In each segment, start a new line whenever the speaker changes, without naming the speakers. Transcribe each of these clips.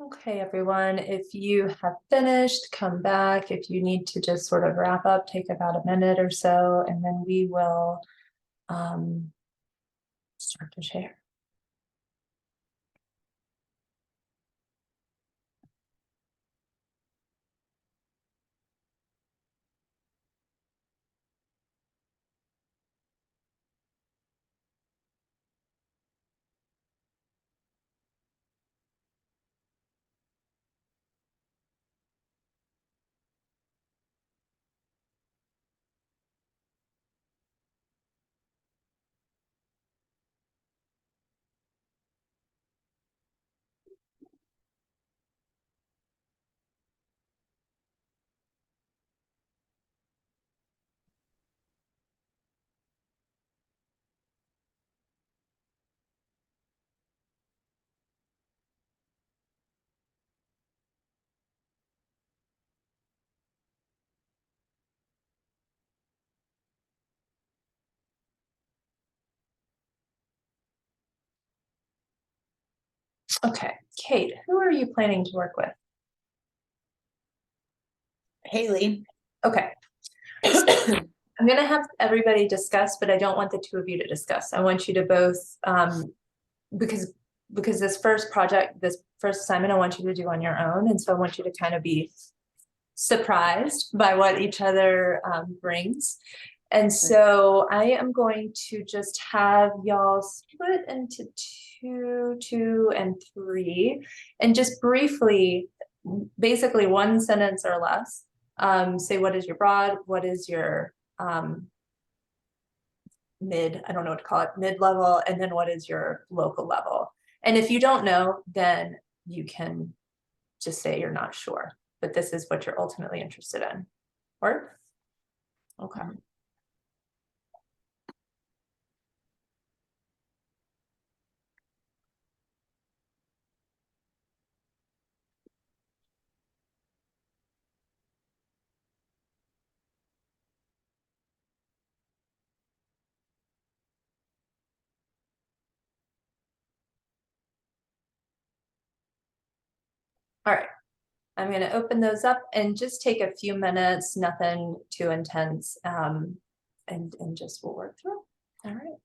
Okay, everyone, if you have finished, come back. If you need to just sort of wrap up, take about a minute or so, and then we will start to share. Okay, Kate, who are you planning to work with?
Haley.
Okay. I'm going to have everybody discuss, but I don't want the two of you to discuss. I want you to both, because this first project, this first assignment, I want you to do on your own. And so I want you to kind of be surprised by what each other brings. And so I am going to just have y'all split into two, and three, and just briefly, basically one sentence or less, say what is your broad, what is your mid, I don't know what to call it, mid-level, and then what is your local level. And if you don't know, then you can just say you're not sure, but this is what you're ultimately interested in. Work? Okay. All right, I'm going to open those up and just take a few minutes, nothing too intense, and just we'll work through. All right.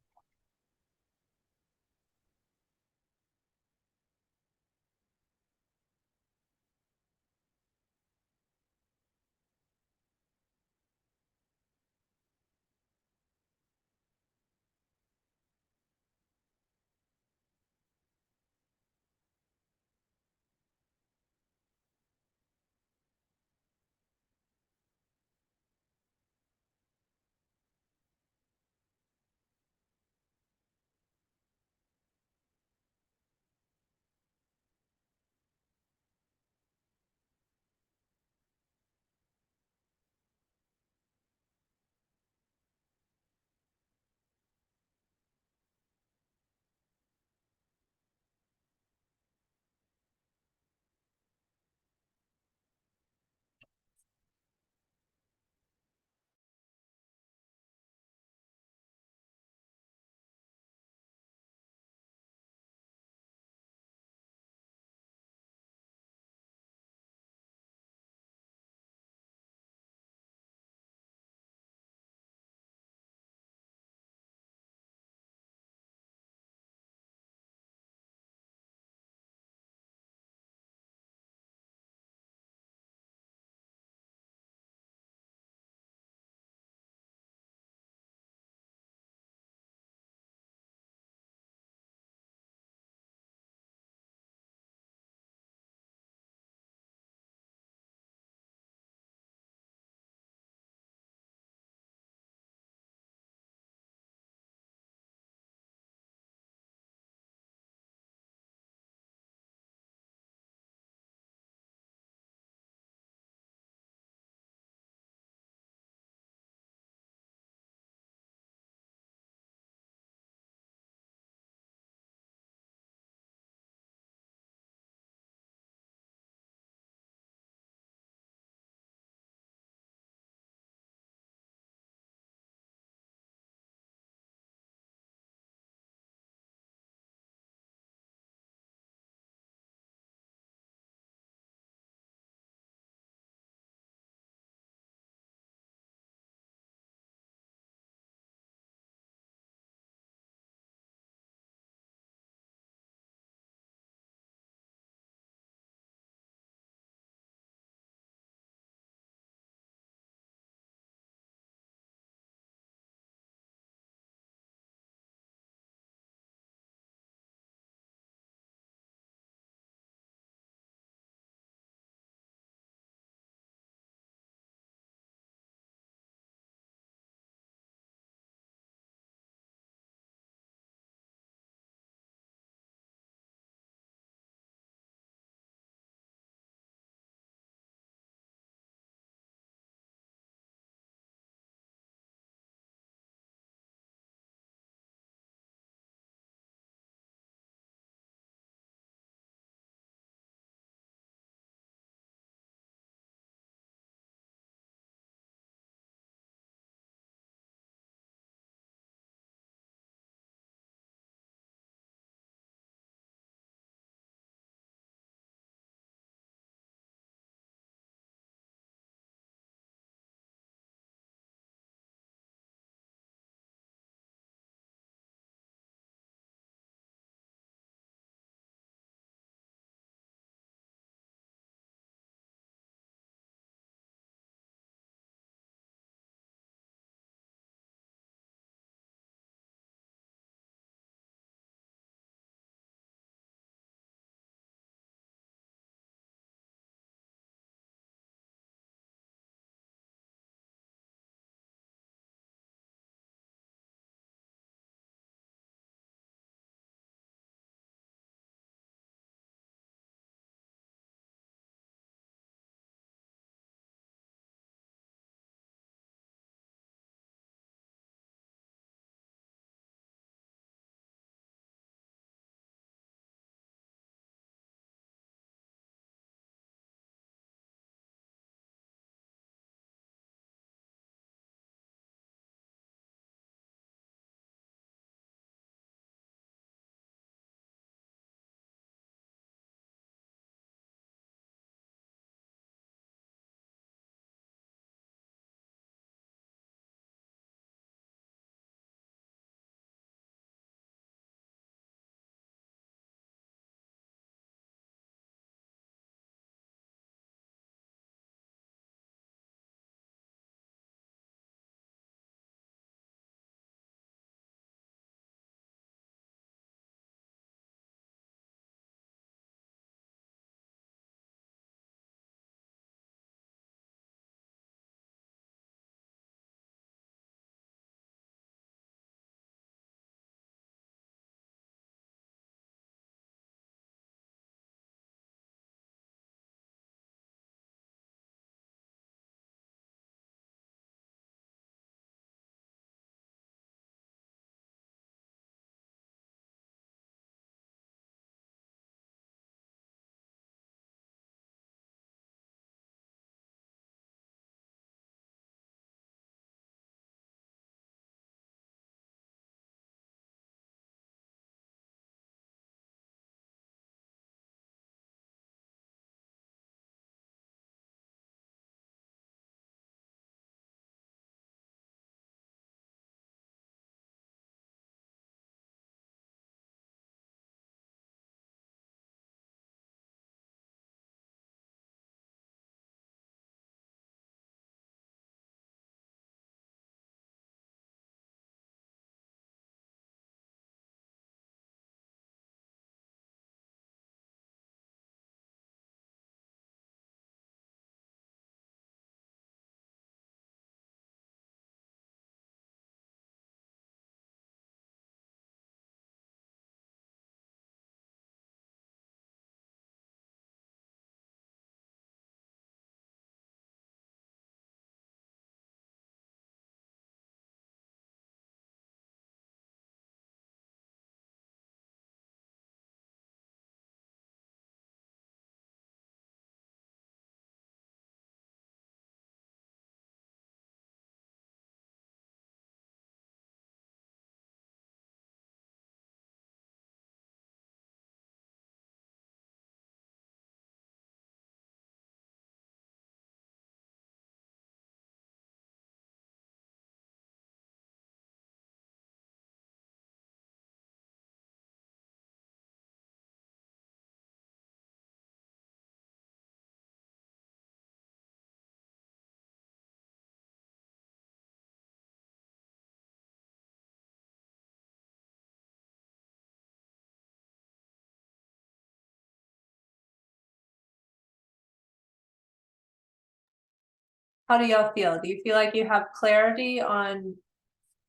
How do y'all feel? Do you feel like you have clarity on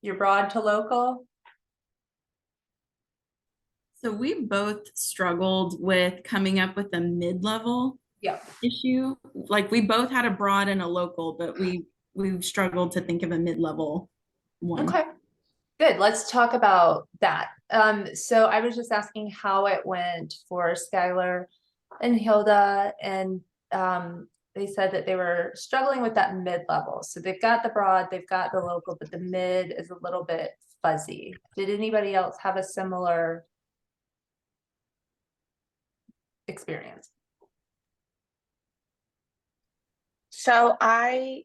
your broad to local?
So we both struggled with coming up with a mid-level
Yeah.
issue. Like we both had a broad and a local, but we struggled to think of a mid-level one.
Okay. Good. Let's talk about that. So I was just asking how it went for Skylar and Hilda, and they said that they were struggling with that mid-level. So they've got the broad, they've got the local, but the mid is a little bit fuzzy. Did anybody else have a similar experience?
So I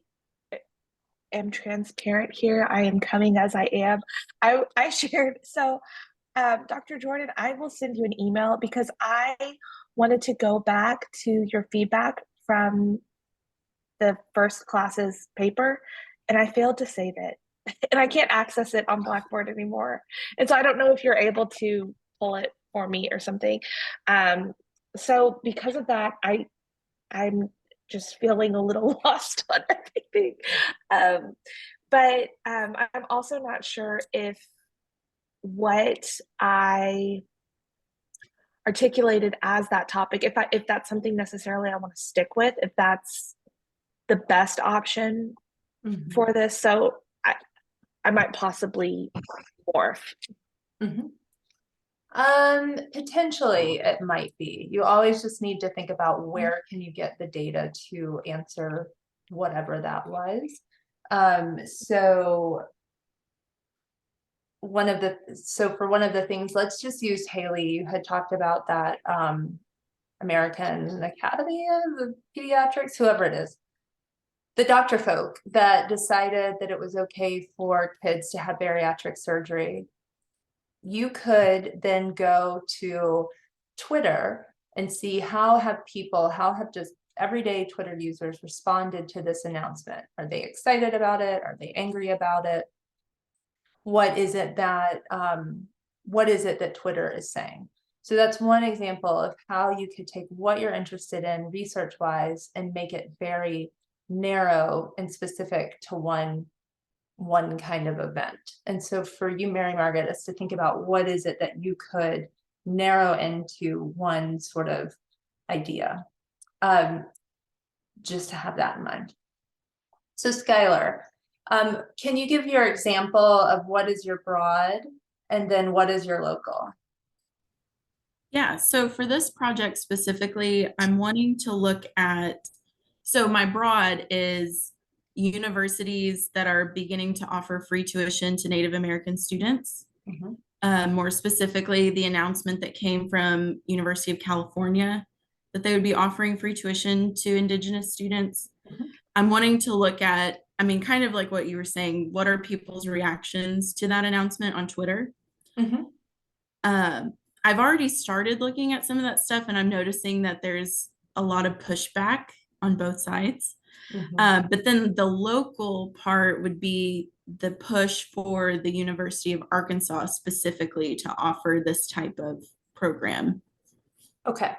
am transparent here. I am coming as I am. I shared, so Dr. Jordan, I will send you an email because I wanted to go back to your feedback from the first class's paper, and I failed to save it. And I can't access it on Blackboard anymore. And so I don't know if you're able to pull it for me or something. So because of that, I'm just feeling a little lost on everything. But I'm also not sure if what I articulated as that topic, if that's something necessarily I want to stick with, if that's the best option for this. So I might possibly morph.
Potentially it might be. You always just need to think about where can you get the data to answer whatever that was. So for one of the things, let's just use Haley. You had talked about that American Academy of Pediatrics, whoever it is, the doctor folk that decided that it was okay for kids to have bariatric surgery. You could then go to Twitter and see how have just everyday Twitter users responded to this announcement. Are they excited about it? Are they angry about it? What is it that Twitter is saying? So that's one example of how you could take what you're interested in research wise and make it very narrow and specific to one kind of event. And so for you, Mary Margaret, is to think about what is it that you could narrow into one sort of idea, just to have that in mind. So Skylar, can you give your example of what is your broad and then what is your local?
Yeah, so for this project specifically, I'm wanting to look at, so my broad is universities that are beginning to offer free tuition to Native American students. More specifically, the announcement that came from University of California that they would be offering free tuition to Indigenous students. I'm wanting to look at, I mean, kind of like what you were saying, what are people's reactions to that announcement on Twitter? I've already started looking at some of that stuff, and I'm noticing that there's a lot of pushback on both sides. But then the local part would be the push for the University of Arkansas specifically to offer this type of program.
Okay.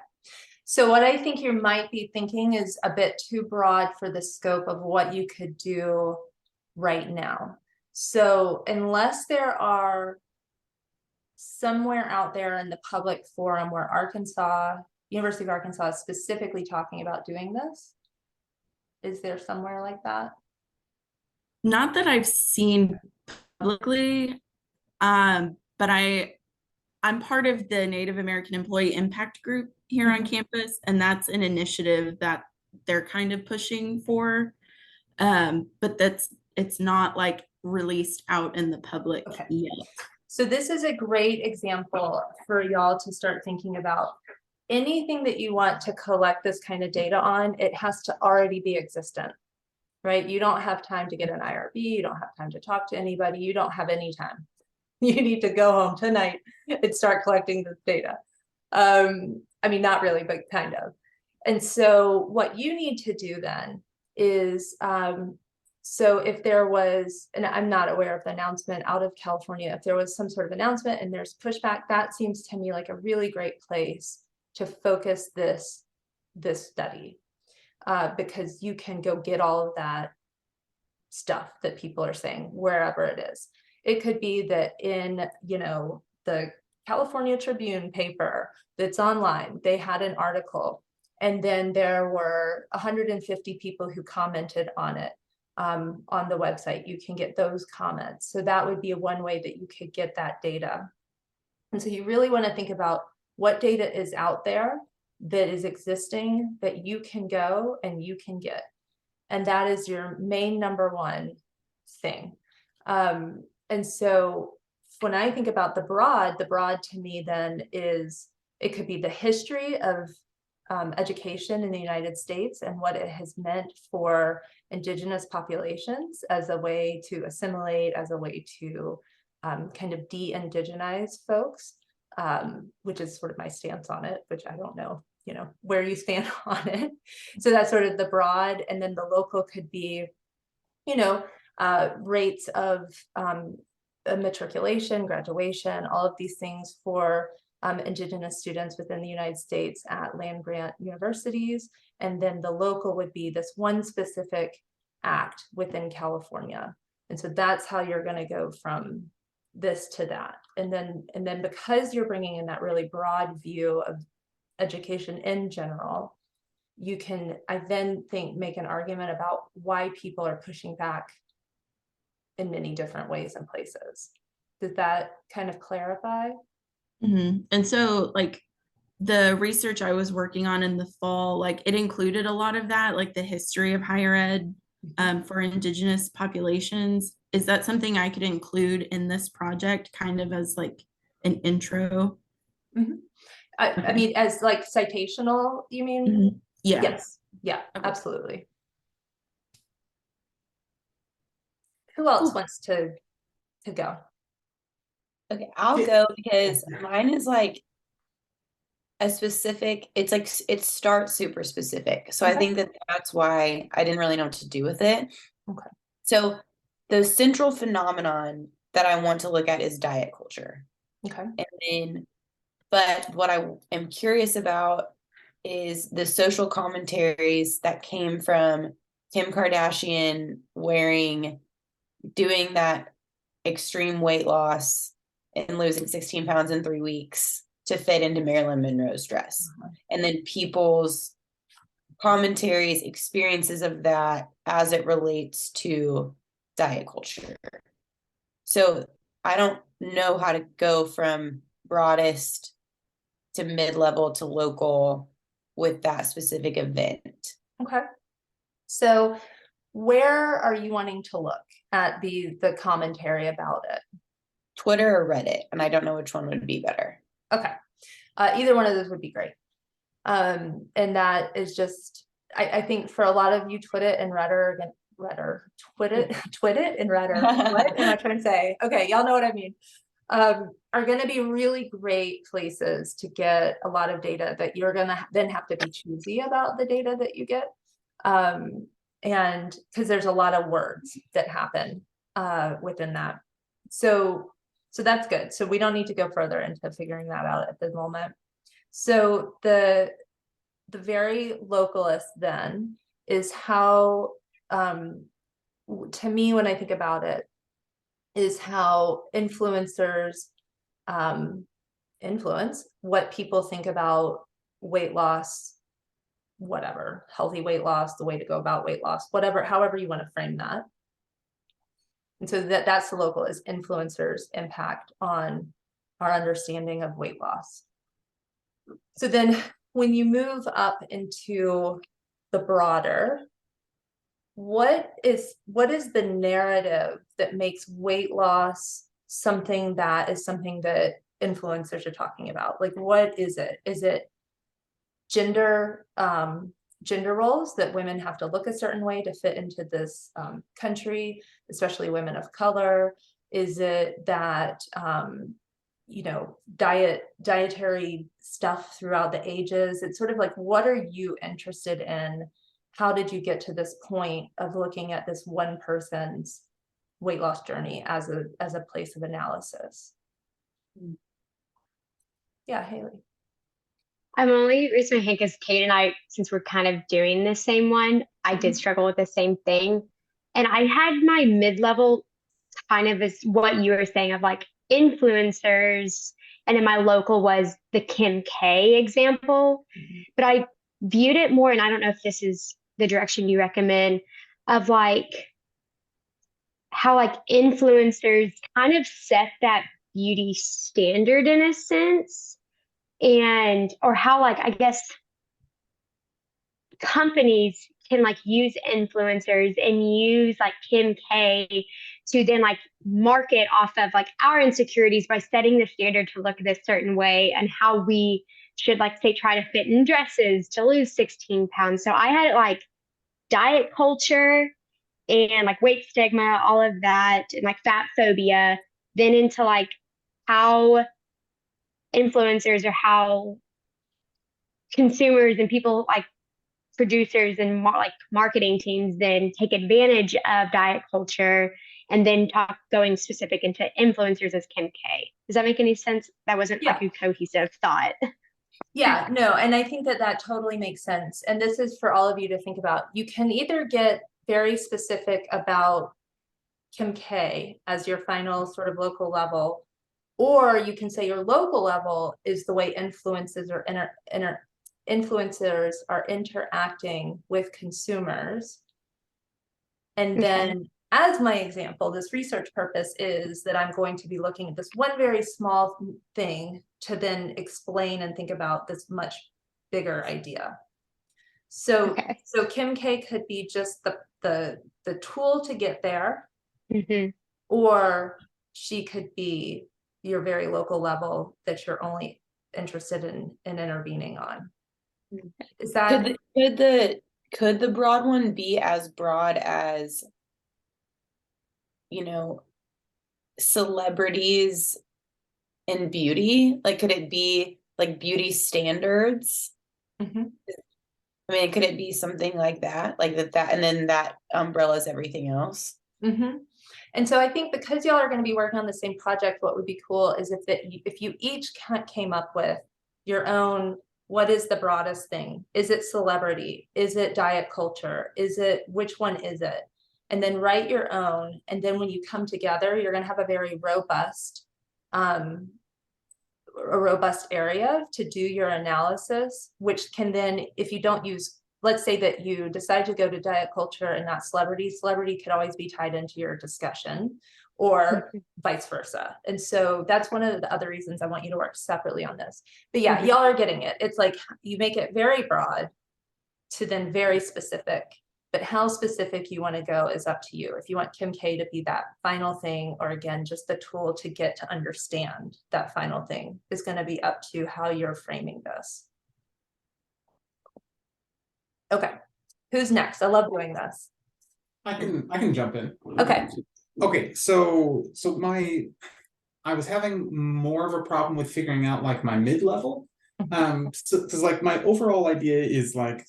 So what I think you might be thinking is a bit too broad for the scope of what you could do right now. So unless there are somewhere out there in the public forum where University of Arkansas is specifically talking about doing this, is there somewhere like that?
Not that I've seen publicly, but I'm part of the Native American Employee Impact Group here on campus, and that's an initiative that they're kind of pushing for. But it's not like released out in the public yet.
So this is a great example for y'all to start thinking about. Anything that you want to collect this kind of data on, it has to already be existent, right? You don't have time to get an IRB, you don't have time to talk to anybody, you don't have any time. You need to go home tonight and start collecting this data. I mean, not really, but kind of. And so what you need to do then is, so if there was, and I'm not aware of the announcement out of California, if there was some sort of announcement and there's pushback, that seems to me like a really great place to focus this study, because you can go get all of that stuff that people are saying, wherever it is. It could be that in, you know, the California Tribune paper that's online, they had an article, and then there were 150 people who commented on it on the website. You can get those comments. So that would be one way that you could get that data. And so you really want to think about what data is out there that is existing that you can go and you can get. And that is your main number one thing. And so when I think about the broad to me then is, it could be the history of education in the United States and what it has meant for Indigenous populations as a way to assimilate, as a way to kind of de-indigenize folks, which is sort of my stance on it, which I don't know, you know, where you stand on it. So that's sort of the broad, and then the local could be, you know, rates of matriculation, graduation, all of these things for Indigenous students within the United States at land-grant universities. And then the local would be this one specific act within California. And so that's how you're going to go from this to that. And then because you're bringing in that really broad view of education in general, you can, I then think, make an argument about why people are pushing back in many different ways and places. Does that kind of clarify?
And so like the research I was working on in the fall, like it included a lot of that, like the history of higher ed for Indigenous populations. Is that something I could include in this project kind of as like an intro?
I mean, as like citational, you mean?
Yeah.
Yes. Yeah,
Okay.
absolutely. Who else wants to go?
Okay, I'll go because mine is like a specific, it's like it starts super specific. So I think that that's why I didn't really know what to do with it.
Okay.
So the central phenomenon that I want to look at is diet culture.
Okay.
And then, but what I am curious about is the social commentaries that came from Kim Kardashian doing that extreme weight loss and losing 16 pounds in 3 weeks to fit into Marilyn Monroe's dress. And then people's commentaries, experiences of that as it relates to diet culture. So I don't know how to go from broadest to mid-level to local with that specific event.
Okay. So where are you wanting to look at the commentary about it?
Twitter or Reddit, and I don't know which one would be better.
Okay. Either one of those would be great. And that is just, I think for a lot of you, Twit it and Redder, Twit it and Redder. What am I trying to say? Okay, y'all know what I mean. Are going to be really great places to get a lot of data that you're going to then have to be choosy about the data that you get. And because there's a lot of words that happen within that. So that's good. So we don't need to go further into figuring that out at the moment. So the very localist then is how, to me, when I think about it, is how influencers influence what people think about weight loss, whatever, healthy weight loss, the way to go about weight loss, whatever, however you want to frame that. And so that's the local, is influencers' impact on our understanding of weight loss. So then when you move up into the broader, what is the narrative that makes weight loss something that influencers are talking about? Like, what is it? Is it gender roles, that women have to look a certain way to fit into this country, especially women of color? Is it that you know, dietary stuff throughout the ages? It's sort of like, what are you interested in? How did you get to this point of looking at this one person's weight loss journey as a place of analysis? Yeah, Haley.
I'm only raising my hand because Kate and I, since we're kind of doing the same one, I did struggle with the same thing. And I had my mid-level kind of as what you were saying of like influencers, and then my local was the Kim K example. But I viewed it more, and I don't know if this is the direction you recommend, of like how like influencers kind of set that beauty standard in a sense, and or how like I guess companies can like use influencers and use like Kim K to then like market off of like our insecurities by setting the standard to look this certain way, and how we should like say try to fit in dresses to lose 16 pounds. So I had like diet culture and like weight stigma, all of that, and like fat phobia, then into like how influencers or how consumers and people like producers and like marketing teams then take advantage of diet culture, and then talk going specific into influencers as Kim K. Does that make any sense? That wasn't like a cohesive thought.
Yeah, no, and I think that that totally makes sense. And this is for all of you to think about. You can either get very specific about Kim K as your final sort of local level, or you can say your local level is the way influences or influencers are interacting with consumers. And then as my example, this research purpose is that I'm going to be looking at this one very small thing to then explain and think about this much bigger idea. So so Kim K could be just the tool to get there, or she could be your very local level that you're only interested in intervening on. Is that
could the broad one be as broad as, you know, celebrities in beauty? Like, could it be like beauty standards? I mean, could it be something like that, like that, and then that umbrella is everything else?
And so I think because y'all are going to be working on the same project, what would be cool is if you each came up with your own, what is the broadest thing? Is it celebrity? Is it diet culture? Is it, which one is it? And then write your own. And then when you come together, you're going to have a very robust, area to do your analysis, which can then, if you don't use, let's say that you decide to go to diet culture and not celebrity could always be tied into your discussion, or vice versa. And so that's one of the other reasons I want you to work separately on this. But yeah, y'all are getting it. It's like you make it very broad to then very specific, but how specific you want to go is up to you. If you want Kim K to be that final thing, or again, just the tool to get to understand that final thing, is going to be up to how you're framing this. Okay, who's next? I love doing this.
I can jump in.
Okay.
Okay, so I was having more of a problem with figuring out like my mid-level. So because like my overall idea is like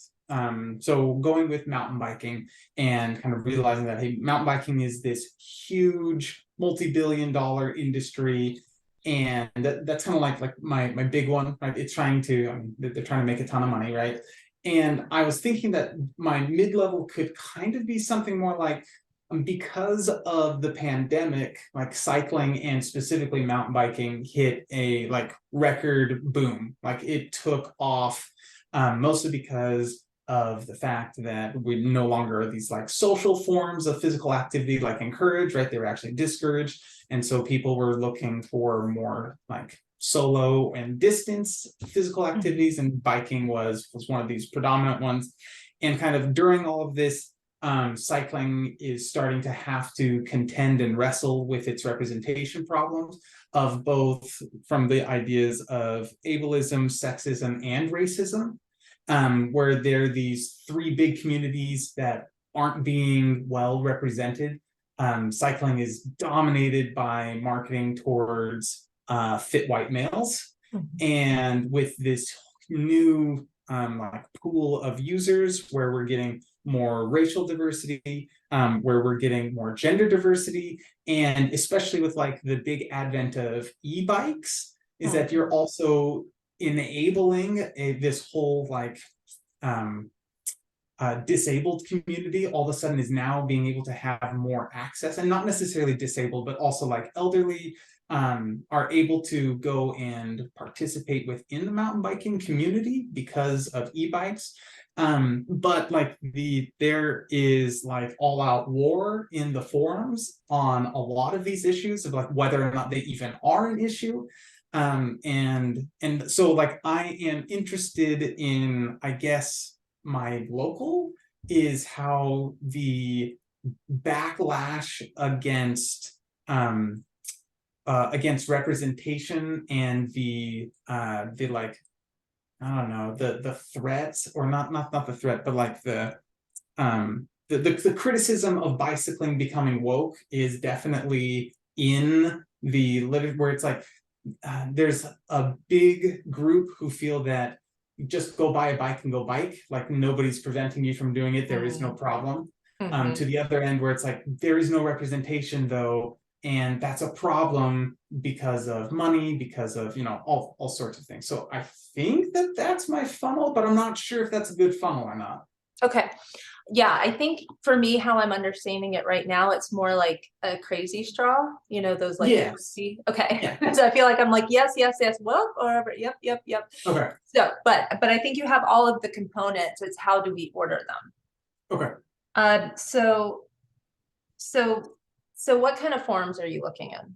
so going with mountain biking and kind of realizing that, hey, mountain biking is this huge multi-billion-dollar industry, and that's kind of like my big one, right? It's trying to, I mean, they're trying to make a ton of money, right? And I was thinking that my mid-level could kind of be something more like, because of the pandemic, like cycling and specifically mountain biking hit a like record boom. Like it took off, mostly because of the fact that we no longer are these like social forms of physical activity like encouraged, right? They were actually discouraged. And so people were looking for more like solo and distance physical activities, and biking was one of these predominant ones. And kind of during all of this, cycling is starting to have to contend and wrestle with its representation problems of both from the ideas of ableism, sexism, and racism, where there are these three big communities that aren't being well represented. Cycling is dominated by marketing towards fit white males, and with this new like pool of users where we're getting more racial diversity, where we're getting more gender diversity, and especially with like the big advent of e-bikes, is that you're also enabling this whole like disabled community all of a sudden is now being able to have more access, and not necessarily disabled, but also like elderly, are able to go and participate within the mountain biking community because of e-bikes. But like there is like all out war in the forums on a lot of these issues of like whether or not they even are an issue. And so like I am interested in, I guess my local is how the backlash against representation and the like, I don't know, the threats, or not the threat, but like the criticism of bicycling becoming woke is definitely in the literature, where it's like there's a big group who feel that just go buy a bike and go bike, like nobody's preventing you from doing it, there is no problem. To the other end, where it's like there is no representation though, and that's a problem because of money, because of, you know, all sorts of things. So I think that that's my funnel, but I'm not sure if that's a good funnel or not.
Okay. Yeah, I think for me, how I'm understanding it right now, it's more like a crazy straw, you know, those like,
Yes.
okay.
Yeah.
So I feel like I'm like, yes, well, or yep.
Okay.
So, but I think you have all of the components. It's how do we order them?
Okay.
So what kind of forums are you looking in?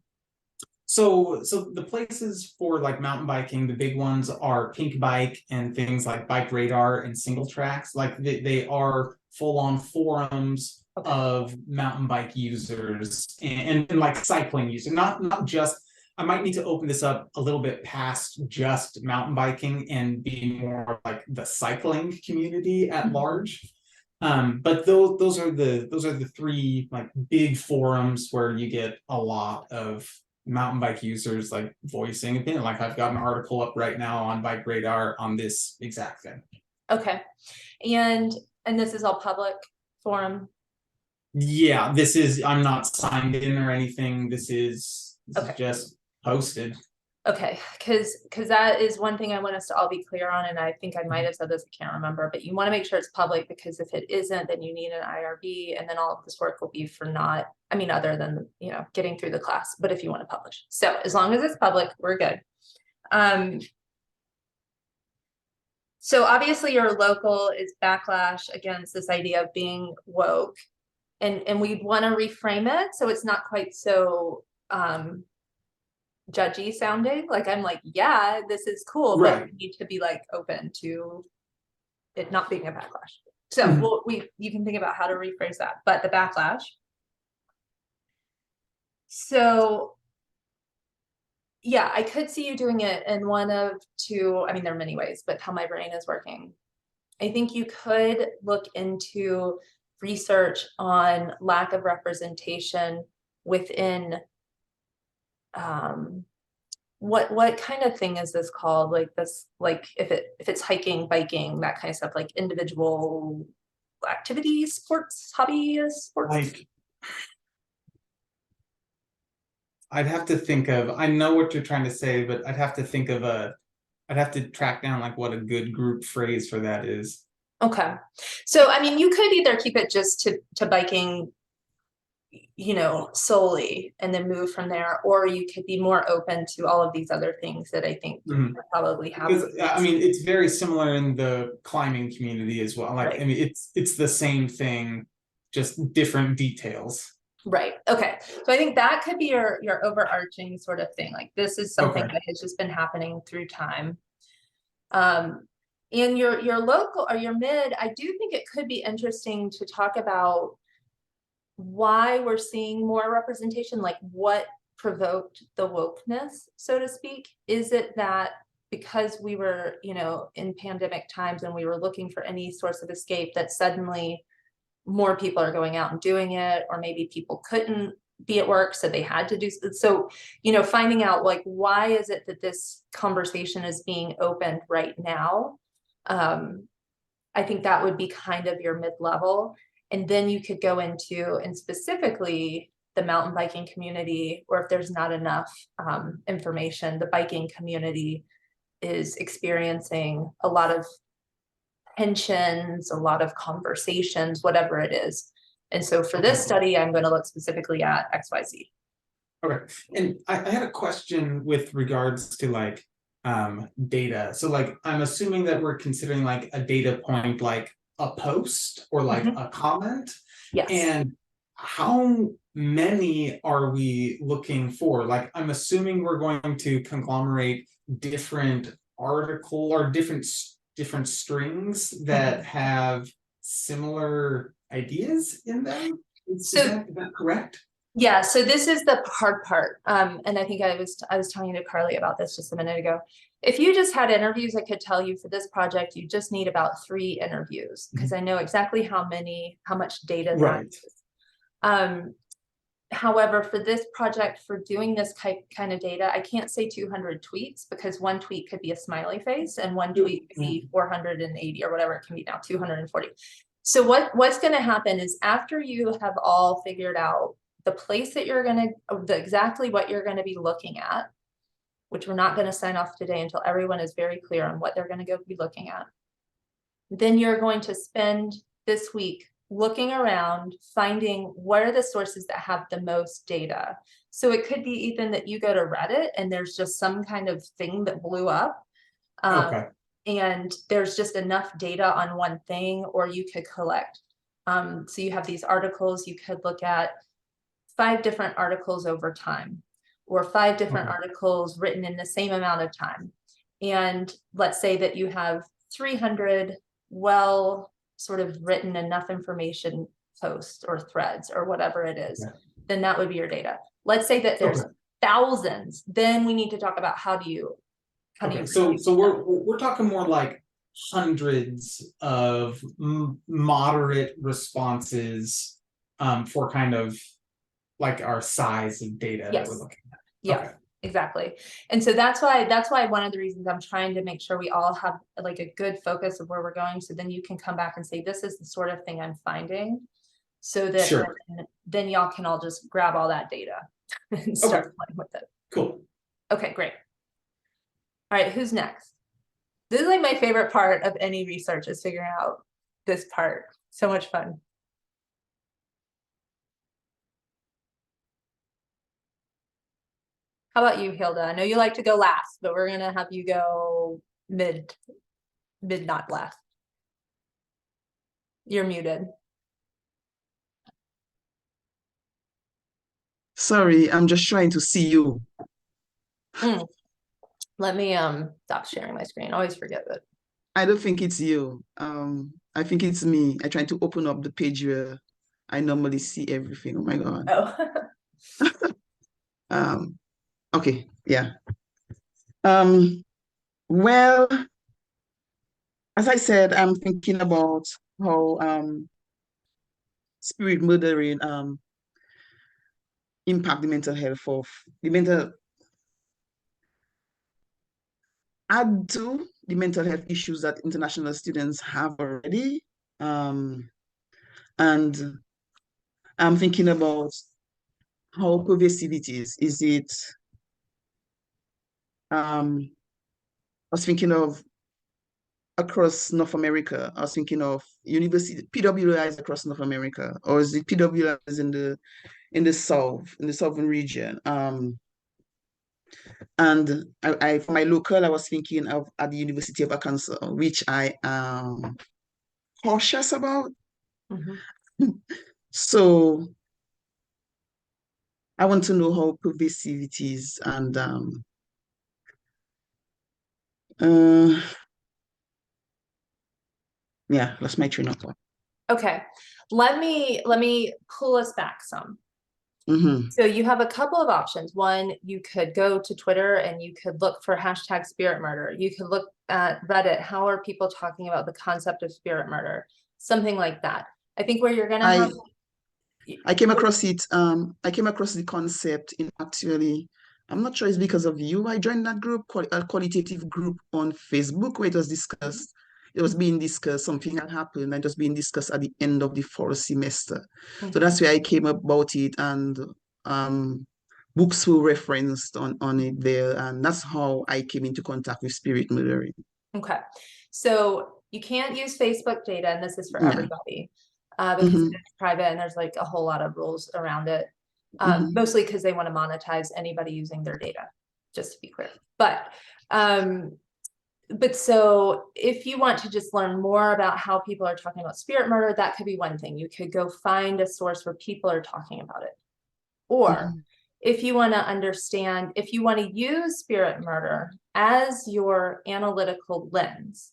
So the places for like mountain biking, the big ones are Pink Bike and things like Bike Radar and Single Tracks. Like they are full-on forums of mountain bike users and like cycling users, not just. I might need to open this up a little bit past just mountain biking and be more like the cycling community at large. But those are the three like big forums where you get a lot of mountain bike users like voicing opinion. Like I've got an article up right now on Bike Radar on this exact thing.
Okay. And this is all public forum?
Yeah, this is, I'm not signed in or anything. This is just posted.
Okay, because that is one thing I want us to all be clear on, and I think I might have said this, I can't remember, but you want to make sure it's public, because if it isn't, then you need an IRB, and then all of this work will be for not, I mean, other than, you know, getting through the class, but if you want to publish. So as long as it's public, we're good. So obviously your local is backlash against this idea of being woke, and we want to reframe it so it's not quite so judgy sounding. Like I'm like, yeah, this is cool,
right,
but we need to be like open to it not being a backlash. So you can think about how to rephrase that, but the backlash. So yeah, I could see you doing it in one of two. I mean, there are many ways, but how my brain is working. I think you could look into research on lack of representation within what kind of thing is this called, like this, like if it's hiking, biking, that kind of stuff, like individual activities, sports, hobby sports.
Like I'd have to think of, I know what you're trying to say, but I'd have to think of I'd have to track down like what a good group phrase for that is.
Okay, so I mean, you could either keep it just to biking, you know, solely, and then move from there, or you could be more open to all of these other things that I think probably have.
Because, I mean, it's very similar in the climbing community as well. Like,
right.
I mean, it's the same thing, just different details.
Right. Okay. So I think that could be your overarching sort of thing. Like this is something that has just been happening through time. In your local or your mid, I do think it could be interesting to talk about why we're seeing more representation, like what provoked the wokeness, so to speak. Is it that because we were, you know, in pandemic times and we were looking for any source of escape, that suddenly more people are going out and doing it, or maybe people couldn't be at work, so they had to do so, you know, finding out like why is it that this conversation is being opened right now. I think that would be kind of your mid-level, and then you could go into, and specifically the mountain biking community, or if there's not enough information, the biking community is experiencing a lot of tensions, a lot of conversations, whatever it is. And so for this study, I'm going to look specifically at XYZ.
Okay, and I had a question with regards to like data. So like I'm assuming that we're considering like a data point like a post or like a comment.
Yes.
And how many are we looking for? Like I'm assuming we're going to conglomerate different article or different strings that have similar ideas in them. Is that correct?
Yeah, so this is the hard part. And I think I was talking to Carly about this just a minute ago. If you just had interviews, I could tell you for this project, you just need about 3 interviews because I know exactly how much data that is. However, for this project, for doing this kind of data, I can't say 200 tweets because one tweet could be a smiley face and one tweet could be 480 or whatever it can be now, 240. So what's going to happen is after you have all figured out the place that you're going to, exactly what you're going to be looking at, which we're not going to sign off today until everyone is very clear on what they're going to go be looking at. Then you're going to spend this week looking around, finding what are the sources that have the most data. So it could be, Ethan, that you go to Reddit and there's just some kind of thing that blew up. And there's just enough data on one thing, or you could collect. So you have these articles, you could look at 5 different articles over time, or 5 different articles written in the same amount of time. And let's say that you have 300 sort of written enough information posts or threads or whatever it is, then that would be your data. Let's say that there's thousands, then we need to talk about how do you
so we're talking more like hundreds of moderate responses for kind of like our size of data that we're looking at.
Yeah, exactly. And so that's why one of the reasons I'm trying to make sure we all have like a good focus of where we're going. So then you can come back and say, this is the sort of thing I'm finding. So that then y'all can all just grab all that data and start playing with it.
Cool.
Okay, great. All right, who's next? This is like my favorite part of any research is figuring out this part. So much fun. How about you, Hilda? I know you like to go last, but we're gonna have you go mid, not last. You're muted.
Sorry, I'm just trying to see you.
Let me stop sharing my screen. I always forget that.
I don't think it's you. I think it's me. I try to open up the page where I normally see everything. Oh my God.
Oh.
Okay, yeah. Well, as I said, I'm thinking about how spirit murdering impact the mental health of add to the mental health issues that international students have already. And I'm thinking about how pervasive it is. Is it, I was thinking of across North America. I was thinking of university PWIs across North America, or is it PWIs in the southern region? And I for my local, I was thinking of at the University of Arkansas, which I am cautious about. So I want to know how pervasive it is, and yeah, that's my train of thought.
Okay, let me pull us back some. So you have a couple of options. One, you could go to Twitter and you could look for hashtag spirit murder. You could look at Reddit. How are people talking about the concept of spirit murder? Something like that. I think where you're gonna have.
I came across it. I came across the concept in actually. I'm not sure it's because of you. I joined that group, a qualitative group on Facebook, where it was discussed. It was being discussed, something had happened and just being discussed at the end of the fall semester. So that's where I came about it, and books were referenced on it there. And that's how I came into contact with spirit murdering.
Okay. So You can't use Facebook data, and this is for
Yeah.
everybody, because
Mhm.
it's private and there's like a whole lot of rules around it.
Mhm.
Mostly because they want to monetize anybody using their data, just to be clear. But so if you want to just learn more about how people are talking about spirit murder, that could be one thing. You could go find a source where people are talking about it. Or
Mhm.
if you want to understand, if you want to use spirit murder as your analytical lens,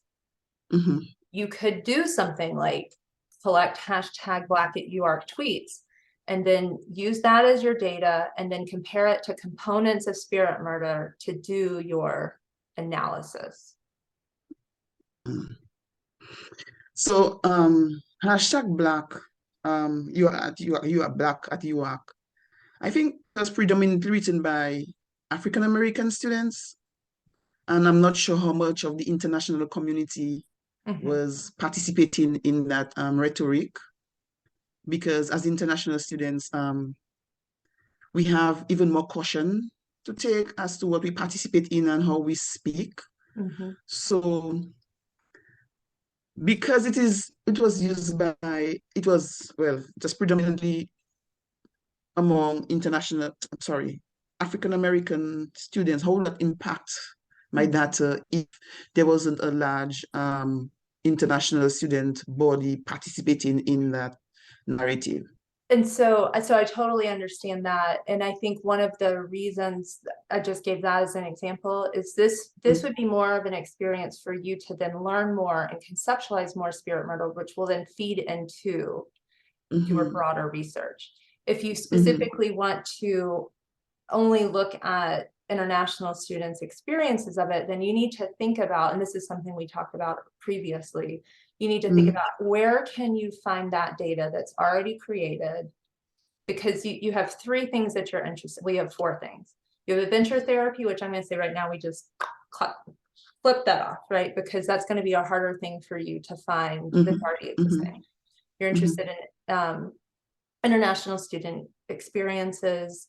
Mhm.
you could do something like collect hashtag Black at UARC tweets and then use that as your data and then compare it to components of spirit murder to do your analysis.
So hashtag Black, you are Black at UAC. I think that's predominantly written by African American students, and I'm not sure how much of the international community was participating in that rhetoric, because as international students, we have even more caution to take as to what we participate in and how we speak. So because it was, well, just predominantly among African American students, how would that impact my data if there wasn't a large international student body participating in that narrative?
And so I totally understand that. And I think one of the reasons I just gave that as an example is this would be more of an experience for you to then learn more and conceptualize more spirit murder, which will then feed into your broader research. If you specifically want to only look at international students' experiences of it, then you need to think about, and this is something we talked about previously, you need to think about where can you find that data that's already created, because you have three things that you're interested. We have four things. You have adventure therapy, which I'm going to say right now, we just flip that off, right? Because that's going to be a harder thing for you to find that's already existing. You're interested in international student experiences.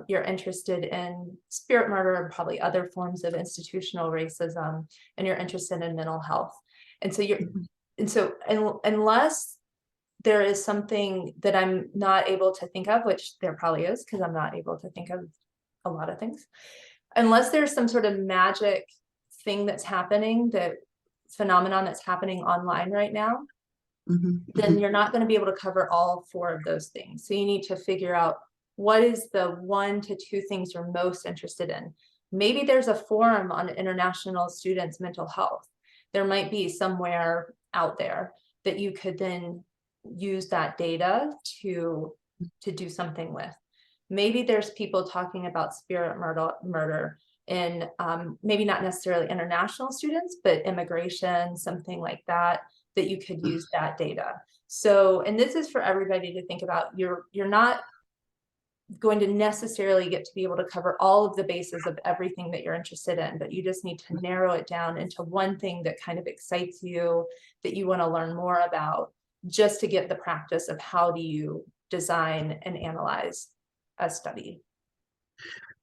You're interested in spirit murder and probably other forms of institutional racism, and you're interested in mental health. And so unless there is something that I'm not able to think of, which there probably is, because I'm not able to think of a lot of things, unless there's some sort of magic thing that's happening, that phenomenon that's happening online right now, then you're not going to be able to cover all four of those things. So you need to figure out what is the 1 to 2 things you're most interested in. Maybe there's a forum on international students' mental health. There might be somewhere out there that you could then use that data to do something with. Maybe there's people talking about spirit murder in maybe not necessarily international students, but immigration, something like that you could use that data. So, and this is for everybody to think about. You're not going to necessarily get to be able to cover all of the bases of everything that you're interested in, but you just need to narrow it down into one thing that kind of excites you, that you want to learn more about, just to get the practice of how do you design and analyze a study.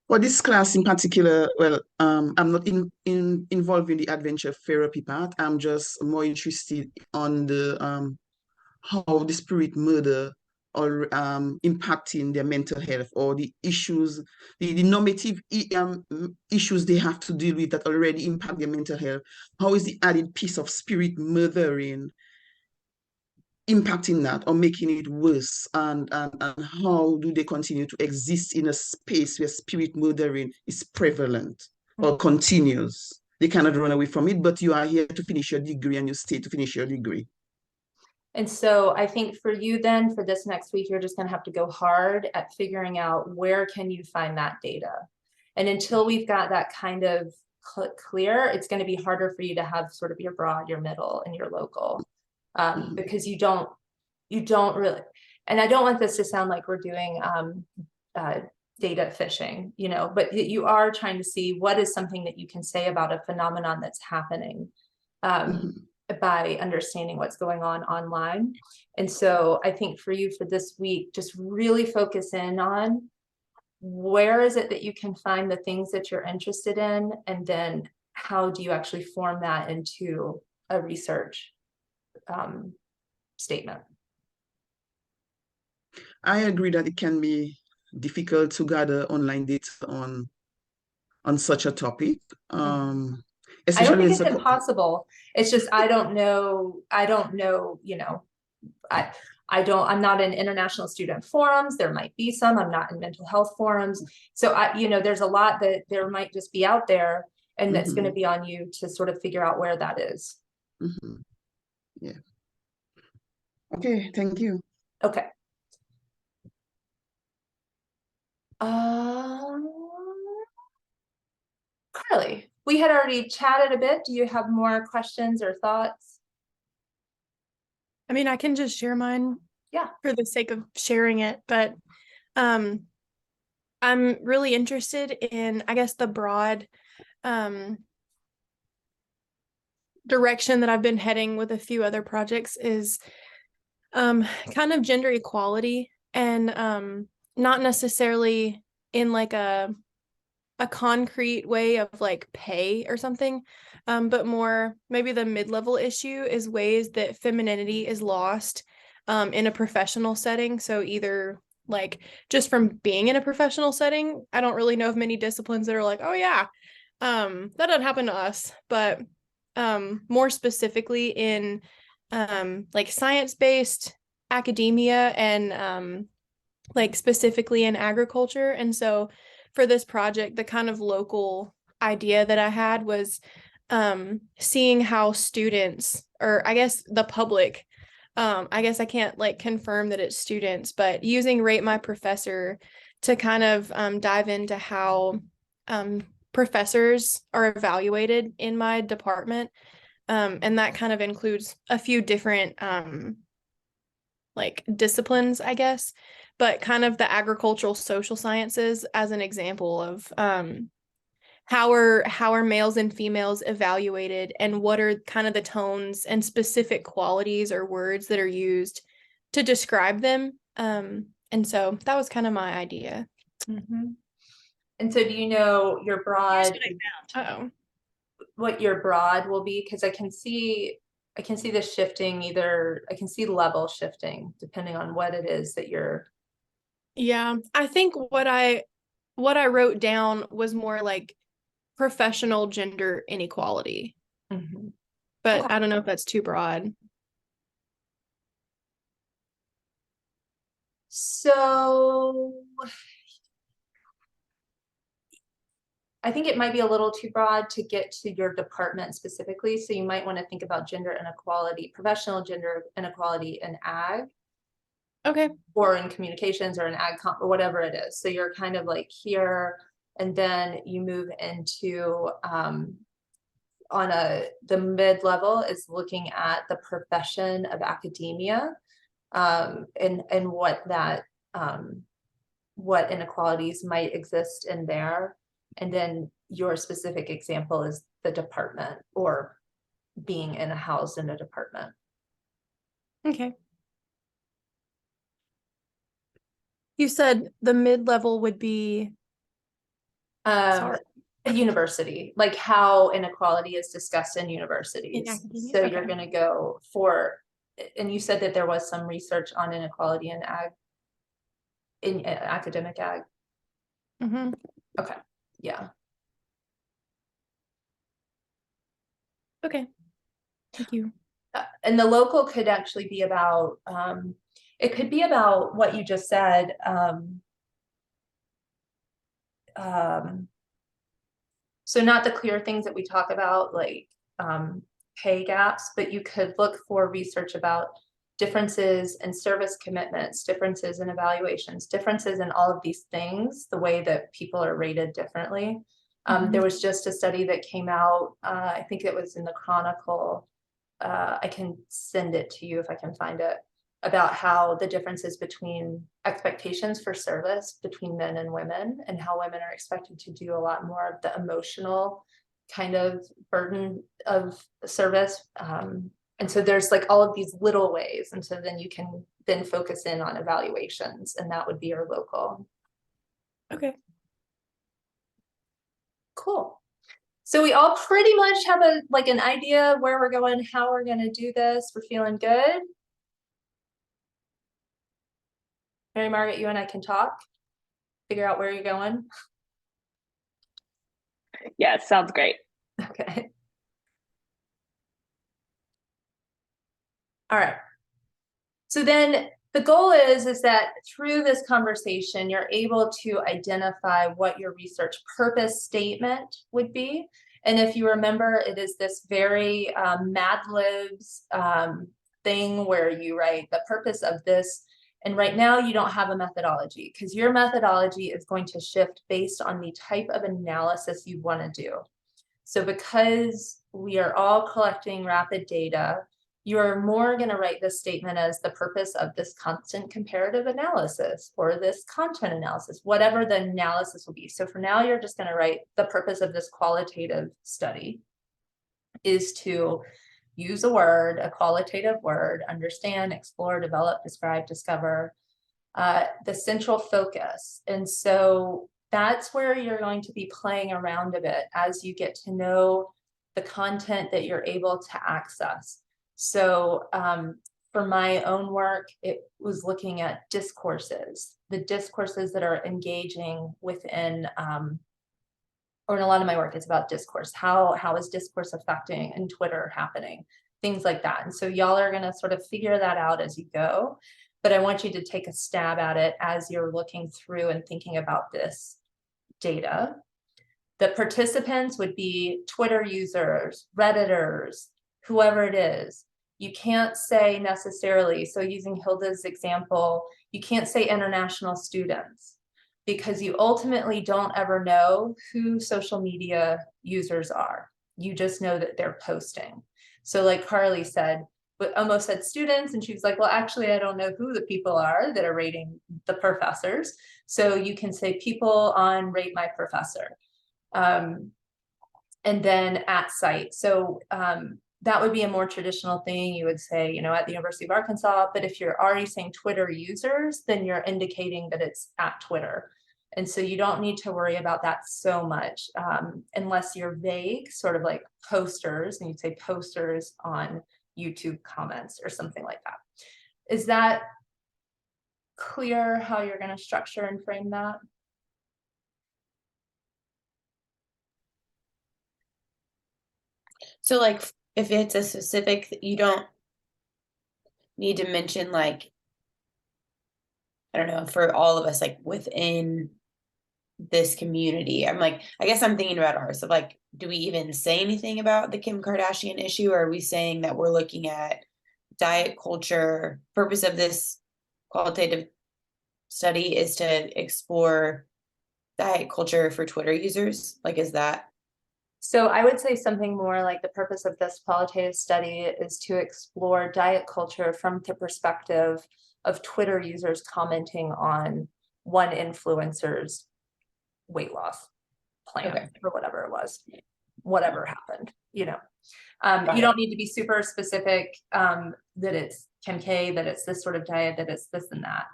For this class in particular, well, I'm not involved in the adventure therapy part. I'm just more interested on the how the spirit murder or impacting their mental health, or the issues, the normative issues they have to deal with that already impact their mental health. How is the added piece of spirit murdering impacting that or making it worse, and how do they continue to exist in a space where spirit murdering is prevalent or continues? They cannot run away from it, but you are here to finish your degree and you stay to finish your degree.
And so I think for you then, for this next week, you're just going to have to go hard at figuring out where can you find that data. And until we've got that kind of clear, it's going to be harder for you to have sort of your broad, your middle, and your local. Because you don't really, and I don't want this to sound like we're doing data fishing, but you are trying to see what is something that you can say about a phenomenon that's happening by understanding what's going on online. And so I think for you for this week, just really focus in on where is it that you can find the things that you're interested in, and then how do you actually form that into a research statement.
I agree that it can be difficult to gather online data on such a topic.
I don't
Especially
think
in
it's
such
impossible. It's just I don't know, you know, I'm not in international student forums. There might be some. I'm not in mental health forums. So there's a lot that there might just be out there, and that's going to be on you to sort of figure out where that is.
Yeah. Okay, thank you.
Okay. Carly, we had already chatted a bit. Do you have more questions or thoughts?
I mean, I can just share mine.
Yeah.
For the sake of sharing it, but I'm really interested in, I guess, the broad direction that I've been heading with a few other projects is kind of gender equality, and not necessarily in like a concrete way of like pay or something, but more maybe the mid-level issue is ways that femininity is lost in a professional setting. So either like just from being in a professional setting, I don't really know of many disciplines that are like, oh yeah, that doesn't happen to us, but more specifically in like science-based academia and like specifically in agriculture. And so for this project, the kind of local idea that I had was seeing how students, or I guess the public, I guess I can't like confirm that it's students, but using Rate My Professor to kind of dive into how professors are evaluated in my department. And that kind of includes a few different like disciplines, I guess, but kind of the agricultural social sciences as an example of how are males and females evaluated, and what are kind of the tones and specific qualities or words that are used to describe them. And so that was kind of my idea.
And so do you know your broad, what your broad will be? Because I can see this shifting, I can see level shifting depending on what it is that you're.
Yeah, I think what I wrote down was more like professional gender inequality. But
Okay.
I don't know if that's too broad.
So I think it might be a little too broad to get to your department specifically. So you might want to think about gender inequality, professional gender inequality in ag.
Okay.
Or in communications or in ag comp or whatever it is. So you're kind of like here, and then you move into the mid-level is looking at the profession of academia, and what that what inequalities might exist in there. And then your specific example is the department, or being housed in a department.
Okay. You said the mid-level would be
A university, like how inequality is discussed in universities.
In academia?
So
Okay.
you're going to go for, and you said that there was some research on inequality in academic ag. Okay. Yeah.
Okay. Thank you.
And the local could actually be about, it could be about what you just said. So not the clear things that we talk about, like pay gaps, but you could look for research about differences in service commitments, differences in evaluations, differences in all of these things, the way that people are rated differently. There was just a study that came out, I think it was in the Chronicle. I can send it to you if I can find it, about how the differences between expectations for service between men and women, and how women are expected to do a lot more of the emotional kind of burden of service. And so there's like all of these little ways. And so then you can then focus in on evaluations, and that would be your local.
Okay.
Cool. So we all pretty much have an idea of where we're going, how we're gonna do this. We're feeling good. Mary Margaret, you and I can talk, figure out where you're going.
Yeah, sounds great.
Okay. All right. So then the goal is that through this conversation, you're able to identify what your research purpose statement would be. And if you remember, it is this very Mad Libs thing where you write the purpose of this. And right now you don't have a methodology because your methodology is going to shift based on the type of analysis you want to do. So because we are all collecting rapid data, you're more going to write this statement as the purpose of this constant comparative analysis or this content analysis, whatever the analysis will be. So for now, you're just going to write the purpose of this qualitative study is to use a word, a qualitative word, understand, explore, develop, describe, discover, the central focus. And so that's where you're going to be playing around a bit as you get to know the content that you're able to access. So for my own work, it was looking at discourses, the discourses that are engaging within, or in a lot of my work, it's about discourse. How is discourse affecting and Twitter happening? Things like that. And so y'all are gonna sort of figure that out as you go. But I want you to take a stab at it as you're looking through and thinking about this data. The participants would be Twitter users, Redditors, whoever it is. You can't say necessarily, so using Hilda's example, you can't say international students because you ultimately don't ever know who social media users are. You just know that they're posting. So like Carly said, but almost said students, and she was like, well, actually, I don't know who the people are that are rating the professors. So you can say people on Rate My Professor. And then at site. So that would be a more traditional thing. You would say, you know, at the University of Arkansas, but if you're already saying Twitter users, then you're indicating that it's at Twitter. And so you don't need to worry about that so much unless you're vague, sort of like posters, and you'd say posters on YouTube comments or something like that. Is that clear how you're going to structure and frame that?
So like if it's a specific, you don't need to mention like, I don't know, for all of us, like within this community. I'm like, I guess I'm thinking about ours. So like, do we even say anything about the Kim Kardashian issue? Or are we saying that we're looking at diet culture? Purpose of this qualitative study is to explore diet culture for Twitter users? Like, is that?
So I would say something more like the purpose of this qualitative study is to explore diet culture from the perspective of Twitter users commenting on one influencer's weight loss plan or whatever it was, whatever happened, you know. You don't need to be super specific that it's Kim K, that it's this sort of diet, that it's this and that.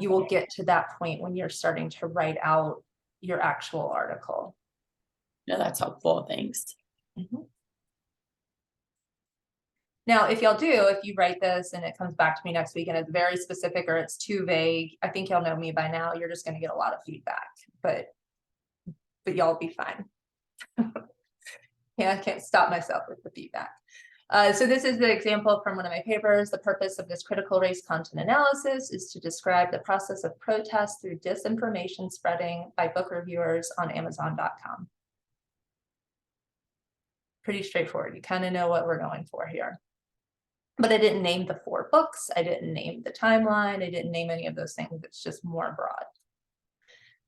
You will get to that point when you're starting to write out your actual article.
No, that's helpful. Thanks.
Now, if y'all do, if you write this and it comes back to me next week and it's very specific or it's too vague, I think y'all know me by now. You're just going to get a lot of feedback, but y'all be fine. Yeah, I can't stop myself with the feedback. So this is the example from one of my papers. The purpose of this critical race content analysis is to describe the process of protest through disinformation spreading by book reviewers on Amazon.com. Pretty straightforward. You kind of know what we're going for here. But I didn't name the 4 books. I didn't name the timeline. I didn't name any of those things. It's just more broad.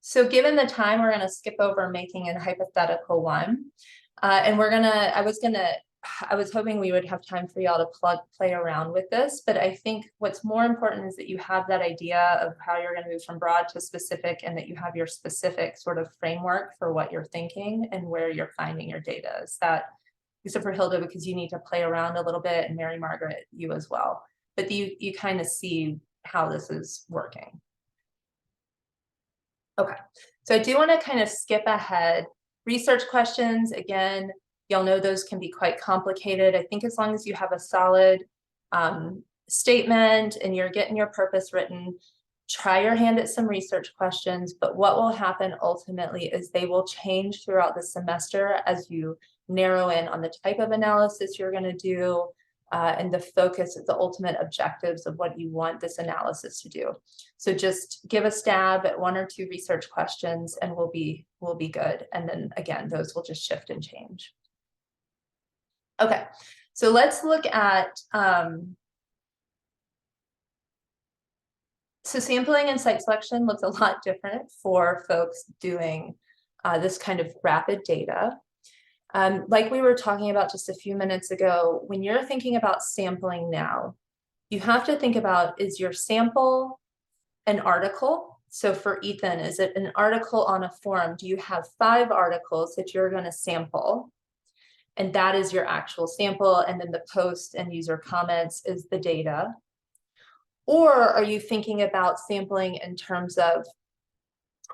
So given the time, we're going to skip over making a hypothetical one. And I was hoping we would have time for y'all to play around with this, but I think what's more important is that you have that idea of how you're going to move from broad to specific and that you have your specific sort of framework for what you're thinking and where you're finding your data. Is that, except for Hilda, because you need to play around a little bit, and Mary Margaret, you as well. But you kind of see how this is working. Okay, so I do want to kind of skip ahead Research questions, again, y'all know those can be quite complicated. I think as long as you have a solid statement and you're getting your purpose written, try your hand at some research questions, but what will happen ultimately is they will change throughout the semester as you narrow in on the type of analysis you're going to do and the focus of the ultimate objectives of what you want this analysis to do. So just give a stab at 1 or 2 research questions and we'll be good. And then again, those will just shift and change. Okay, so let's look at so sampling and site selection looks a lot different for folks doing this kind of rapid data. Like we were talking about just a few minutes ago, when you're thinking about sampling now, you have to think about, is your sample an article? So for Ethan, is it an article on a forum? Do you have 5 articles that you're going to sample? And that is your actual sample, and then the post and user comments is the data. Or are you thinking about sampling in terms of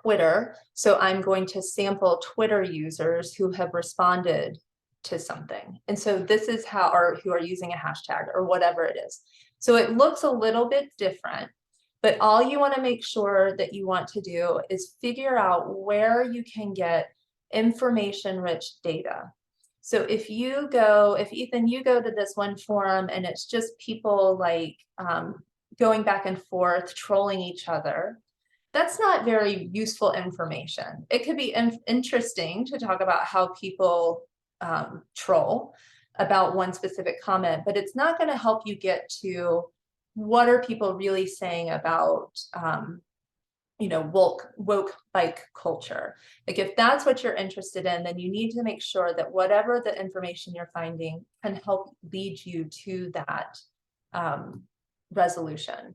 Twitter? So I'm going to sample Twitter users who have responded to something. And so this is how, or who are using a hashtag or whatever it is. So it looks a little bit different, but all you want to make sure that you want to do is figure out where you can get information-rich data. So if Ethan, you go to this one forum and it's just people like going back and forth, trolling each other, that's not very useful information. It could be interesting to talk about how people troll about one specific comment, but it's not going to help you get to what are people really saying about woke bike culture. Like if that's what you're interested in, then you need to make sure that whatever the information you're finding can help lead you to that resolution.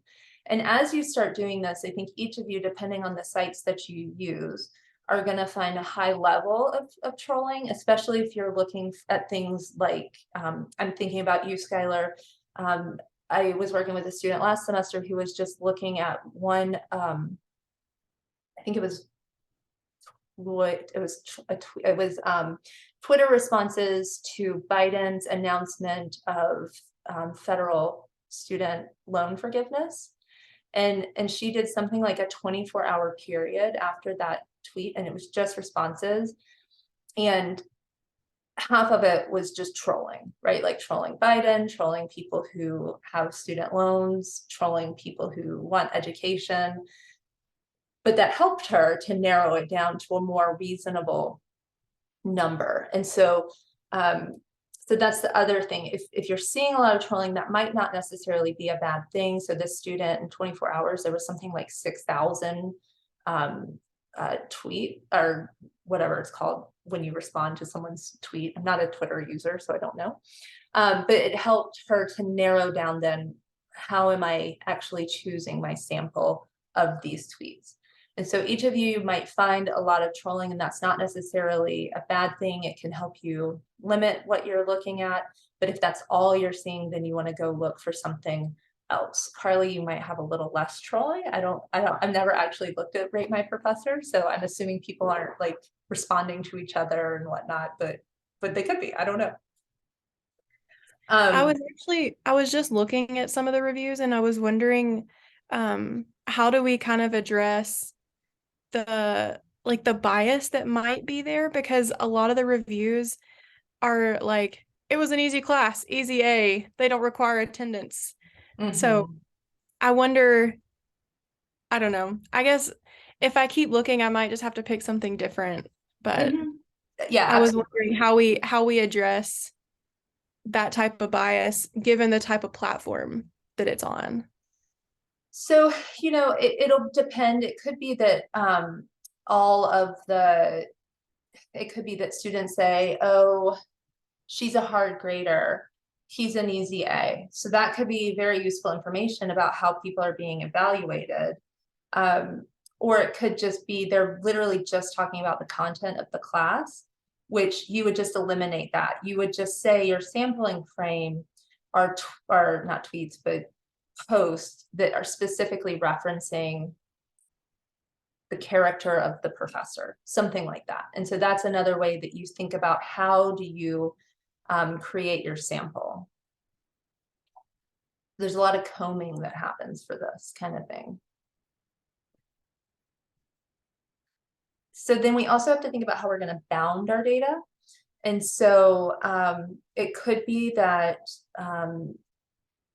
And as you start doing this, I think each of you, depending on the sites that you use, are going to find a high level of trolling, especially if you're looking at things like, I'm thinking about you, Skylar. I was working with a student last semester who was just looking at one, I think it was Twitter responses to Biden's announcement of federal student loan forgiveness. And she did something like a 24-hour period after that tweet, and it was just responses. And half of it was just trolling, right? Like trolling Biden, trolling people who have student loans, trolling people who want education. But that helped her to narrow it down to a more reasonable number. And so, so that's the other thing. If you're seeing a lot of trolling, that might not necessarily be a bad thing. So this student in 24 hours, there was something like 6,000 tweet or whatever it's called when you respond to someone's tweet. I'm not a Twitter user, so I don't know. But it helped her to narrow down then, how am I actually choosing my sample of these tweets? And so each of you might find a lot of trolling, and that's not necessarily a bad thing. It can help you limit what you're looking at. But if that's all you're seeing, then you want to go look for something else. Carly, you might have a little less trolling. I've never actually looked at Rate My Professor, so I'm assuming people aren't like responding to each other and whatnot, but they could be. I don't know.
I was just looking at some of the reviews and I was wondering, how do we kind of address the bias that might be there? Because a lot of the reviews are like, it was an easy class, easy A, they don't require attendance. So I wonder, I don't know, I guess if I keep looking, I might just have to pick something different. But
yeah,
I was wondering how we address that type of bias given the type of platform that it's on.
So, it'll depend. It could be that it could be that students say, oh, she's a hard grader, he's an easy A. So that could be very useful information about how people are being evaluated. Or it could just be they're literally just talking about the content of the class, which you would just eliminate that. You would just say your sampling frame are not tweets, but posts that are specifically referencing the character of the professor, something like that. And so that's another way that you think about how do you create your sample. There's a lot of combing that happens for this kind of thing. So then we also have to think about how we're going to bound our data. And so it could be that,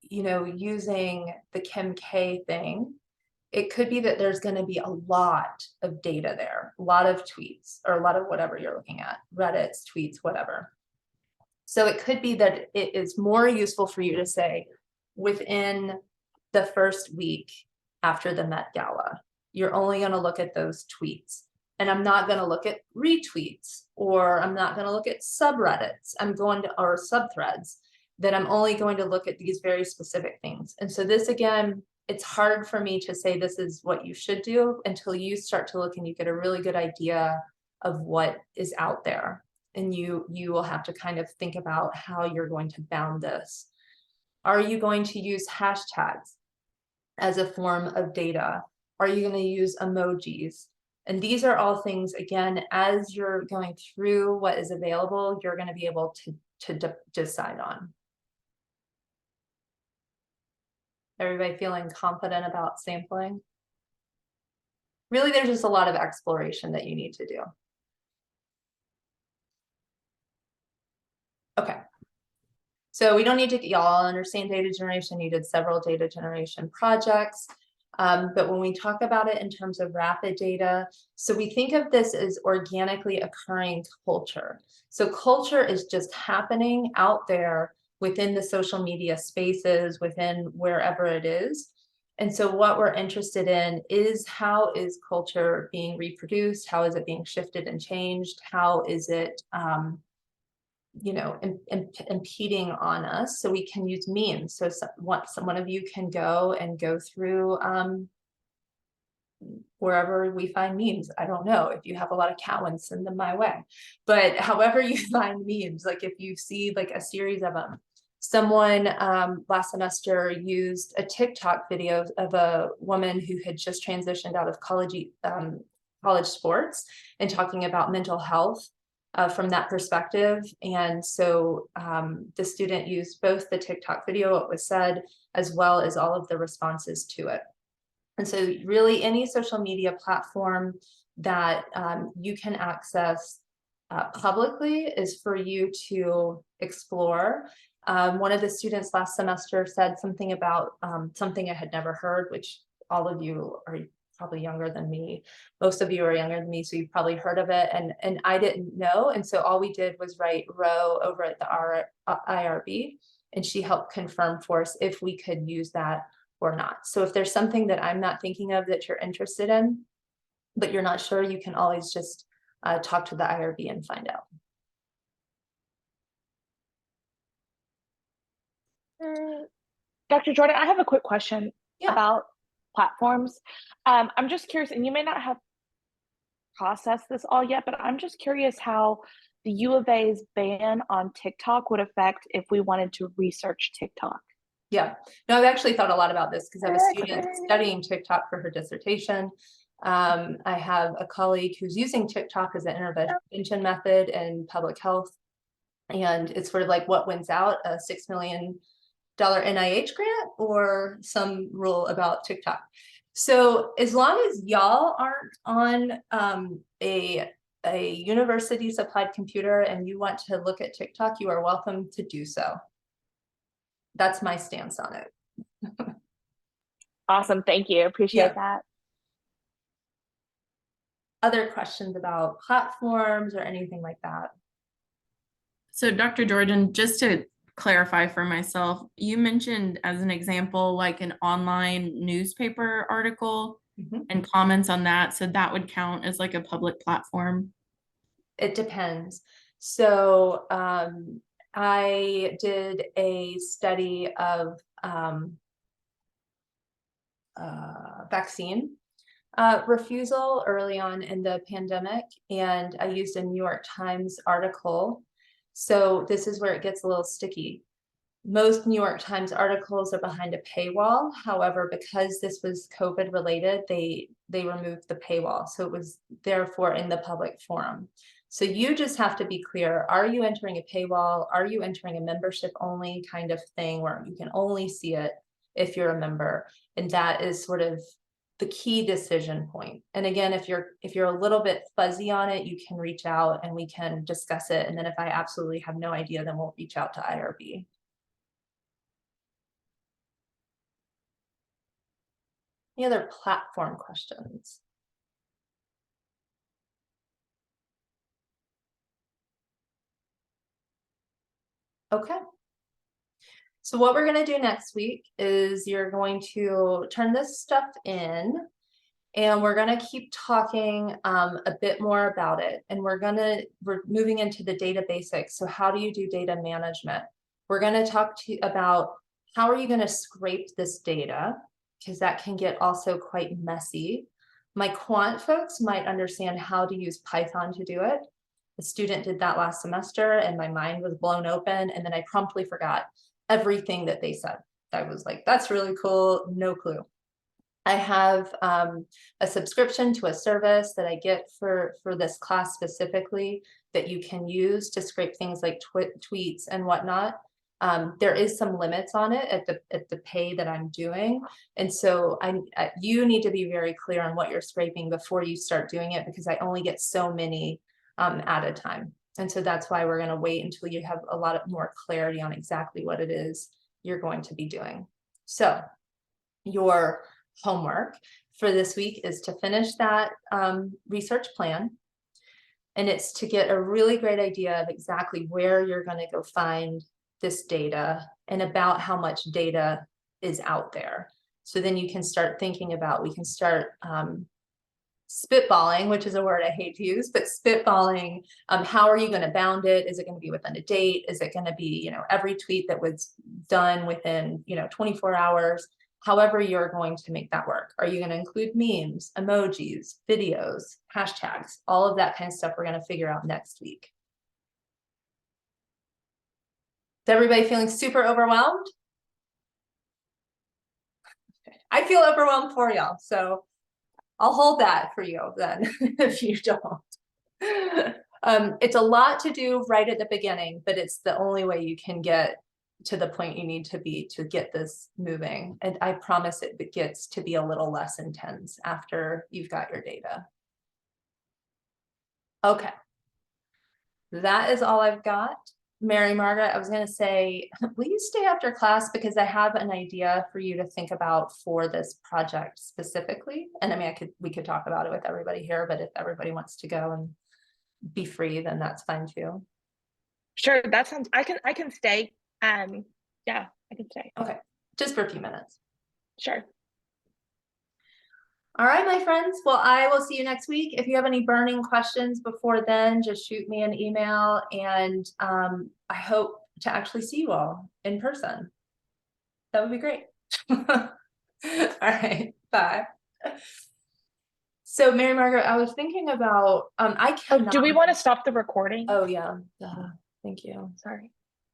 you know, using the Kim K thing, it could be that there's going to be a lot of data there, a lot of tweets or a lot of whatever you're looking at, Reddits, tweets, whatever. So it could be that it is more useful for you to say within the first week after the Met Gala, you're only going to look at those tweets. And I'm not going to look at retweets, or I'm not going to look at subreddits. I'm going to, or subthreads, that I'm only going to look at these very specific things. And so this, again, it's hard for me to say this is what you should do until you start to look and you get a really good idea of what is out there. And you will have to kind of think about how you're going to bound this. Are you going to use hashtags as a form of data? Are you going to use emojis? And these are all things, again, as you're going through what is available, you're going to be able to decide on. Everybody feeling confident about sampling? Really, there's just a lot of exploration that you need to do. Okay. So we don't need to, y'all understand data generation. You did several data generation projects. But when we talk about it in terms of rapid data, so we think of this as organically occurring culture. So culture is just happening out there within the social media spaces, within wherever it is. And so what we're interested in is, how is culture being reproduced? How is it being shifted and changed? How is it, you know, impeding on us? So we can use memes. So one of you can go through wherever we find memes. I don't know, if you have a lot of cat ones, send them my way. But however you find memes, like if you see like a series of them. Someone last semester used a TikTok video of a woman who had just transitioned out of college sports and talking about mental health from that perspective. And so the student used both the TikTok video, what was said, as well as all of the responses to it. And so really any social media platform that you can access publicly is for you to explore. One of the students last semester said something about something I had never heard, which all of you are probably younger than me. Most of you are younger than me, so you've probably heard of it, and I didn't know. And so all we did was write Ro over at the IRB, and she helped confirm for us if we could use that or not. So if there's something that I'm not thinking of that you're interested in, but you're not sure, you can always just talk to the IRB and find out.
Dr. Jordan, I have a quick question about platforms. I'm just curious, and you may not have processed this all yet, but I'm just curious how the U of A's ban on TikTok would affect if we wanted to research TikTok.
Yeah, no, I've actually thought a lot about this because I have a student studying TikTok for her dissertation. I have a colleague who's using TikTok as an intervention method in public health. And it's sort of like, what wins out, a $6 million NIH grant or some rule about TikTok? So as long as y'all aren't on a university supplied computer and you want to look at TikTok, you are welcome to do so. That's my stance on it.
Awesome, thank you, appreciate that.
Other questions about platforms or anything like that?
So Dr. Jordan, just to clarify for myself, you mentioned as an example, like an online newspaper article and comments on that. So that would count as like a public platform?
It depends. So I did a study of vaccine refusal early on in the pandemic, and I used a New York Times article. So this is where it gets a little sticky. most New York Times articles are behind a paywall. However, because this was COVID related, they removed the paywall. So it was therefore in the public forum. So you just have to be clear, are you entering a paywall? Are you entering a membership only kind of thing where you can only see it if you're a member? And that is sort of the key decision point. And again, if you're a little bit fuzzy on it, you can reach out and we can discuss it. And then if I absolutely have no idea, then we'll reach out to IRB. Any other platform questions? Okay. So what we're going to do next week is you're going to turn this stuff in and we're going to keep talking a bit more about it. And we're moving into the data basics. So how do you do data management? We're going to talk to you about how are you going to scrape this data, because that can get also quite messy. My quant folks might understand how to use Python to do it. The student did that last semester and my mind was blown open, and then I promptly forgot everything that they said. I was like, that's really cool, no clue. I have a subscription to a service that I get for this class specifically that you can use to scrape things like tweets and whatnot. There is some limits on it at the pay that I'm doing. And so you need to be very clear on what you're scraping before you start doing it, because I only get so many at a time. And so that's why we're going to wait until you have a lot more clarity on exactly what it is you're going to be doing. So your homework for this week is to finish that research plan. And it's to get a really great idea of exactly where you're going to go find this data and about how much data is out there. So then you can start thinking about, we can start spitballing, which is a word I hate to use, but spitballing, how are you going to bound it? Is it going to be within a date? Is it going to be, every tweet that was done within, 24 hours? However you're going to make that work. Are you going to include memes, emojis, videos, hashtags, all of that kind of stuff we're going to figure out next week. Is everybody feeling super overwhelmed? I feel overwhelmed for y'all, so I'll hold that for you then if you don't. It's a lot to do right at the beginning, but it's the only way you can get to the point you need to be to get this moving. And I promise it gets to be a little less intense after you've got your data. Okay. That is all I've got. Mary Margaret, I was going to say, will you stay after class, because I have an idea for you to think about for this project specifically. And I mean, we could talk about it with everybody here, but if everybody wants to go and be free, then that's fine too.
Sure, that sounds, I can stay. Yeah, I can stay.
Okay, just for a few minutes.
Sure.
All right, my friends. Well, I will see you next week. If you have any burning questions before then, just shoot me an email, and I hope to actually see you all in person. That would be great. All right, bye. So Mary Margaret, I was thinking about, I cannot.
Do we want to stop the recording?
Oh yeah, thank you.
Sorry.